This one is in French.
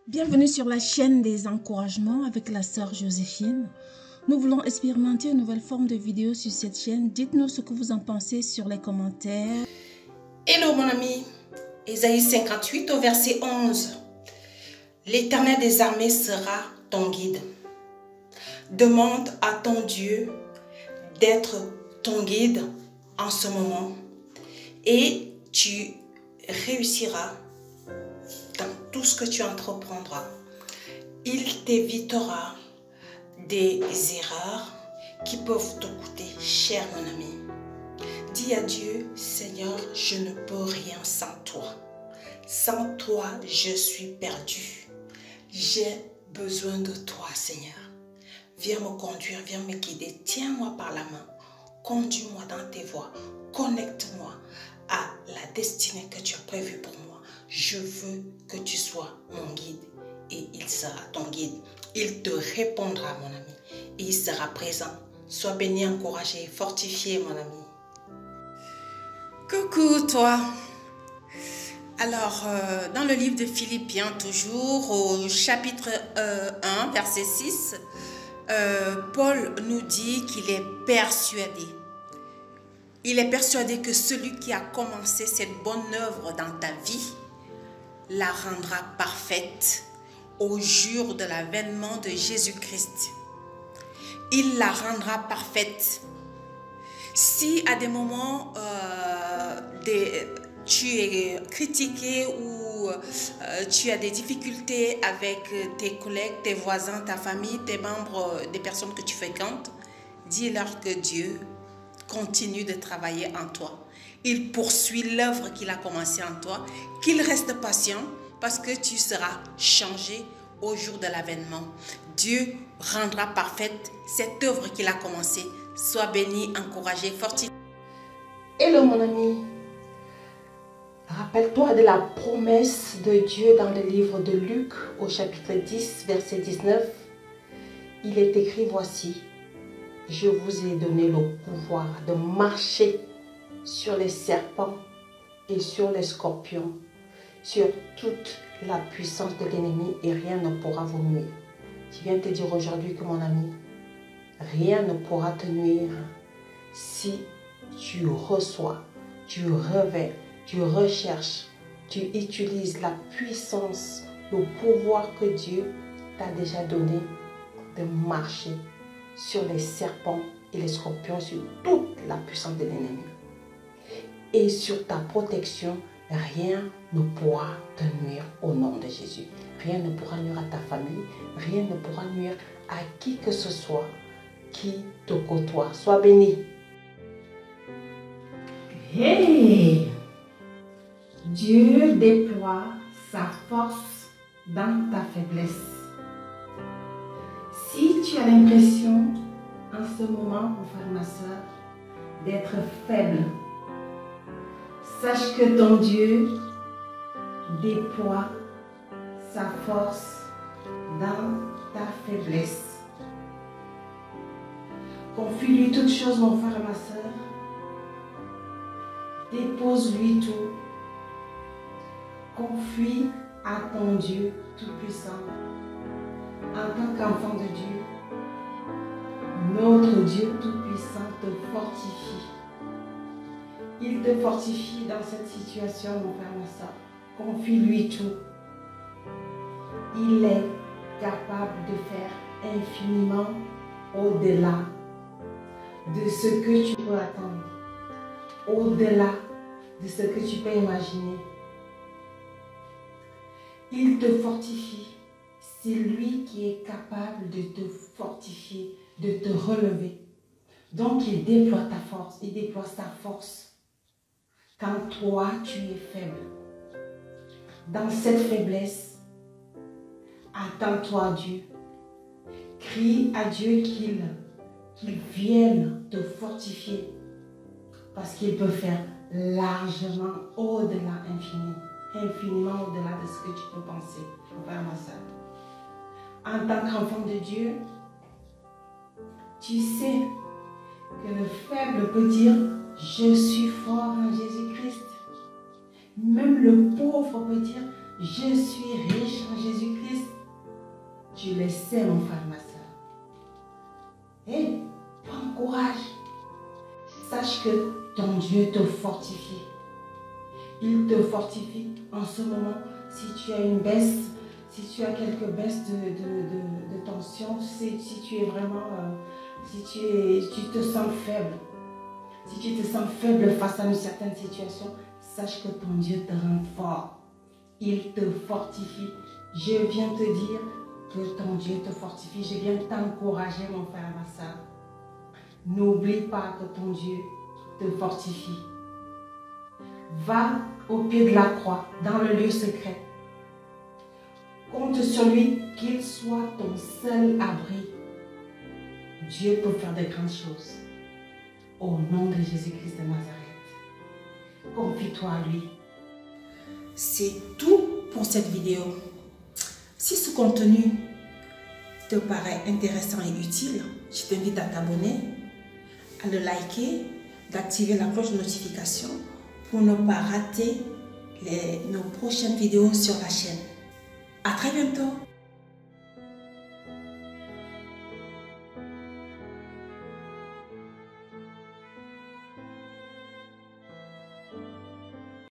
Bienvenue sur la chaîne des encouragements avec la sœur Joséphine. Nous voulons expérimenter une nouvelle forme de vidéo sur cette chaîne. Dites-nous ce que vous en pensez sur les commentaires. Hello mon ami, Ésaïe 58 au verset 11. L'Éternel des armées sera ton guide. Demande à ton Dieu d'être ton guide en ce moment et tu réussiras dans tout ce que tu entreprendras. Il t'évitera des erreurs qui peuvent te coûter cher mon ami. Dis à Dieu, Seigneur, je ne peux rien sans toi. Sans toi, je suis perdu. J'ai besoin de toi, Seigneur. Viens me conduire, viens me guider. Tiens-moi par la main. Conduis-moi dans tes voies. Connecte-moi à la destinée que tu as prévue pour moi. Je veux que tu sois mon guide et il sera ton guide. Il te répondra, mon ami, et il sera présent. Sois béni, encouragé, fortifié, mon ami. Coucou toi. Alors, dans le livre de Philippiens, toujours au chapitre 1, verset 6, Paul nous dit qu'il est persuadé. Il est persuadé que celui qui a commencé cette bonne œuvre dans ta vie la rendra parfaite au jour de l'avènement de Jésus-Christ. Il la rendra parfaite. Si à des moments tu es critiqué ou tu as des difficultés avec tes collègues, tes voisins, ta famille, tes membres, des personnes que tu fréquentes, dis-leur que Dieu continue de travailler en toi. Il poursuit l'œuvre qu'il a commencée en toi, qu'il reste patient parce que tu seras changé au jour de l'avènement. Dieu rendra parfaite cette œuvre qu'il a commencée. Sois béni, encouragé, fortifié. Hello mon ami. Rappelle-toi de la promesse de Dieu dans le livre de Luc au chapitre 10, verset 19. Il est écrit, voici, je vous ai donné le pouvoir de marcher sur les serpents et sur les scorpions, sur toute la puissance de l'ennemi et rien ne pourra vous nuire. Je viens te dire aujourd'hui que mon ami, rien ne pourra te nuire si tu reçois, tu revers, tu recherches, tu utilises la puissance, le pouvoir que Dieu t'a déjà donné de marcher sur les serpents et les scorpions, sur toute la puissance de l'ennemi. Et sur ta protection, rien ne pourra te nuire au nom de Jésus. Rien ne pourra nuire à ta famille, rien ne pourra nuire à qui que ce soit qui te côtoie. Sois béni. Hey! Dieu déploie sa force dans ta faiblesse. Si tu as l'impression en ce moment, mon frère, ma soeur, d'être faible, sache que ton Dieu déploie sa force dans ta faiblesse. Confie-lui toutes choses, mon frère et ma soeur. Dépose-lui tout. Confie à ton Dieu Tout-Puissant. En tant qu'enfant de Dieu, notre Dieu Tout-Puissant te fortifie. Il te fortifie dans cette situation, mon frère, ma soeur. Confie-lui tout. Il est capable de faire infiniment au-delà de ce que tu peux attendre, au-delà de ce que tu peux imaginer. Il te fortifie. C'est lui qui est capable de te fortifier, de te relever. Donc il déploie ta force, il déploie sa force. Quand toi tu es faible, dans cette faiblesse, attends-toi à Dieu. Crie à Dieu qu'il vienne te fortifier. Parce qu'il peut faire largement au-delà infiniment au-delà de ce que tu peux penser. Frère, ma soeur. En tant qu'enfant de Dieu, tu sais que le faible peut dire « Je suis fort en Jésus-Christ ». Même le pauvre peut dire « Je suis riche en Jésus-Christ ». sais, mon frère, ma soeur. Et prends courage. Sache que ton Dieu te fortifie. Il te fortifie en ce moment. Si tu as une baisse, si tu as quelques baisses de tension, si tu es vraiment, si tu te sens faible, si tu te sens faible face à une certaine situation, sache que ton Dieu te rend fort. Il te fortifie. Je viens te dire que ton Dieu te fortifie. Je viens t'encourager, mon frère et ma soeur. N'oublie pas que ton Dieu te fortifie. Va au pied de la croix, dans le lieu secret. Compte sur lui, qu'il soit ton seul abri. Dieu peut faire de grandes choses. Au nom de Jésus-Christ de Nazareth. Confie-toi à lui. C'est tout pour cette vidéo. Si ce contenu te paraît intéressant et utile, je t'invite à t'abonner, à le liker, d'activer la cloche de notification pour ne pas rater nos prochaines vidéos sur la chaîne. À très bientôt.